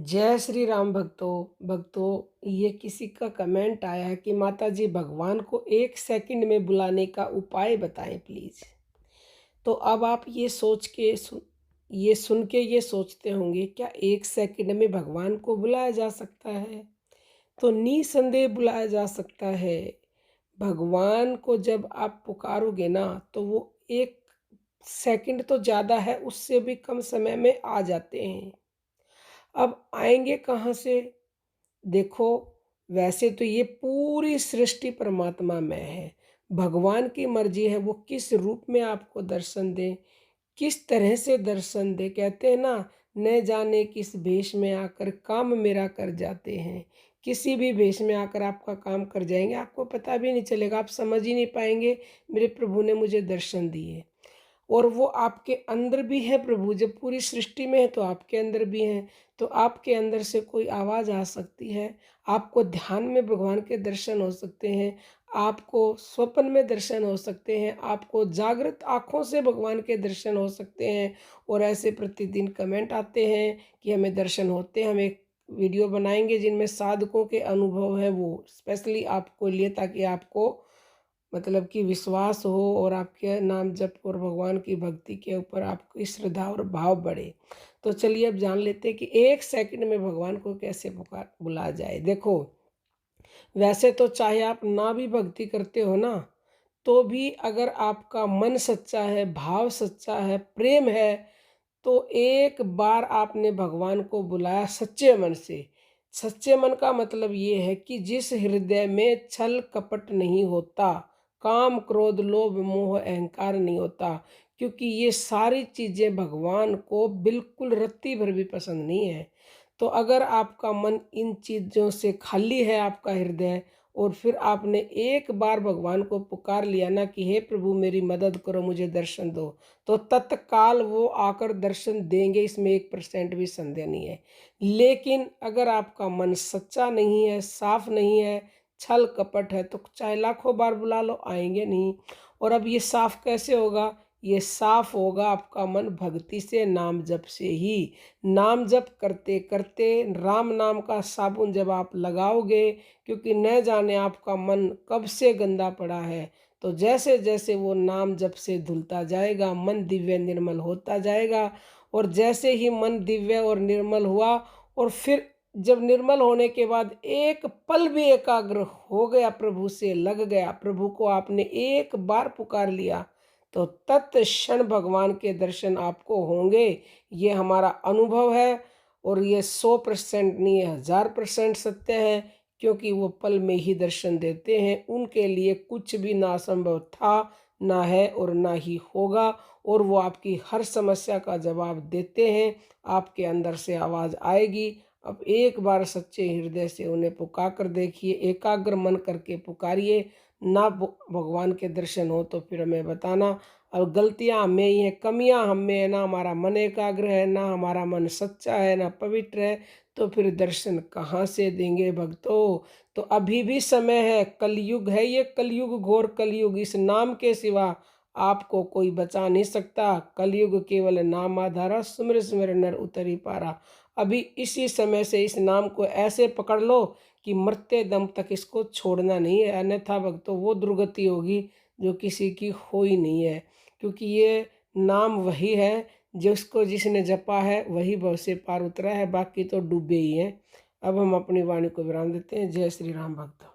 जय श्री राम भक्तों ये किसी का कमेंट आया है कि माता जी भगवान को 1 सेकंड में बुलाने का उपाय बताएं प्लीज। तो अब आप ये सुन के ये सोचते होंगे क्या 1 सेकंड में भगवान को बुलाया जा सकता है? तो निसंदेह बुलाया जा सकता है। भगवान को जब आप पुकारोगे ना तो वो 1 सेकंड तो ज़्यादा है, उससे भी कम समय में आ जाते हैं। अब आएंगे कहाँ से? देखो, वैसे तो ये पूरी सृष्टि परमात्मा में है। भगवान की मर्जी है वो किस रूप में आपको दर्शन दें, किस तरह से दर्शन दें। कहते हैं ना, न जाने किस भेष में आकर काम मेरा कर जाते हैं। किसी भी भेष में आकर आपका काम कर जाएंगे, आपको पता भी नहीं चलेगा, आप समझ ही नहीं पाएंगे मेरे प्रभु ने मुझे दर्शन दिए। और वो आपके अंदर भी है प्रभु, जब पूरी सृष्टि में है तो आपके अंदर भी हैं। तो आपके अंदर से कोई आवाज़ आ सकती है, आपको ध्यान में भगवान के दर्शन हो सकते हैं, आपको स्वप्न में दर्शन हो सकते हैं, आपको जागृत आँखों से भगवान के दर्शन हो सकते हैं। और ऐसे प्रतिदिन कमेंट आते हैं कि हमें दर्शन होते हैं। हम एक वीडियो बनाएँगे जिनमें साधकों के अनुभव हैं, वो स्पेशली आपको लिए, ताकि आपको मतलब कि विश्वास हो और आपके नाम जप और भगवान की भक्ति के ऊपर आपकी श्रद्धा और भाव बढ़े। तो चलिए अब जान लेते हैं कि 1 सेकंड में भगवान को कैसे बुलाया जाए। देखो, वैसे तो चाहे आप ना भी भक्ति करते हो ना, तो भी अगर आपका मन सच्चा है, भाव सच्चा है, प्रेम है, तो एक बार आपने भगवान को बुलाया सच्चे मन से। सच्चे मन का मतलब ये है कि जिस हृदय में छल कपट नहीं होता, काम क्रोध लोभ मोह अहंकार नहीं होता, क्योंकि ये सारी चीज़ें भगवान को बिल्कुल रत्ती भर भी पसंद नहीं है। तो अगर आपका मन इन चीज़ों से खाली है, आपका हृदय, और फिर आपने एक बार भगवान को पुकार लिया ना कि हे प्रभु मेरी मदद करो, मुझे दर्शन दो, तो तत्काल वो आकर दर्शन देंगे, इसमें 1% भी संदेह नहीं है। लेकिन अगर आपका मन सच्चा नहीं है, साफ नहीं है, छल कपट है, तो चाहे लाखों बार बुला लो, आएंगे नहीं। और अब ये साफ कैसे होगा? ये साफ होगा आपका मन भक्ति से, नाम जप से ही। नाम जप करते करते राम नाम का साबुन जब आप लगाओगे, क्योंकि न जाने आपका मन कब से गंदा पड़ा है, तो जैसे जैसे वो नाम जप से धुलता जाएगा, मन दिव्य निर्मल होता जाएगा। और जैसे ही मन दिव्य और निर्मल हुआ, और फिर जब निर्मल होने के बाद एक पल भी एकाग्र हो गया, प्रभु से लग गया, प्रभु को आपने एक बार पुकार लिया, तो तत्क्षण भगवान के दर्शन आपको होंगे। ये हमारा अनुभव है, और ये 100% नहीं है, 1000% सत्य है। क्योंकि वो पल में ही दर्शन देते हैं, उनके लिए कुछ भी ना असंभव था, ना है और ना ही होगा। और वो आपकी हर समस्या का जवाब देते हैं, आपके अंदर से आवाज़ आएगी। अब एक बार सच्चे हृदय से उन्हें पुकार कर देखिए, एकाग्र मन करके पुकारिए। ना भगवान के दर्शन हो तो फिर हमें बताना। और गलतियाँ हमें ही हैं, कमियाँ हम में है, ना हमारा मन एकाग्र है, ना हमारा मन सच्चा है, ना पवित्र है, तो फिर दर्शन कहाँ से देंगे भक्तों? तो अभी भी समय है, कलयुग है ये, कलयुग घोर कलयुग, इस नाम के सिवा आपको कोई बचा नहीं सकता। कलयुग केवल नाम आधारा, सुमिर सुमिर नर उतरी पारा। अभी इसी समय से इस नाम को ऐसे पकड़ लो कि मरते दम तक इसको छोड़ना नहीं है, अन्यथा भक्तों वो दुर्गति होगी जो किसी की हो ही नहीं है। क्योंकि ये नाम वही है, जिसको जिसने जपा है वही भव से पार उतरा है, बाकी तो डूबे ही हैं। अब हम अपनी वाणी को विराम देते हैं। जय श्री राम भक्तों।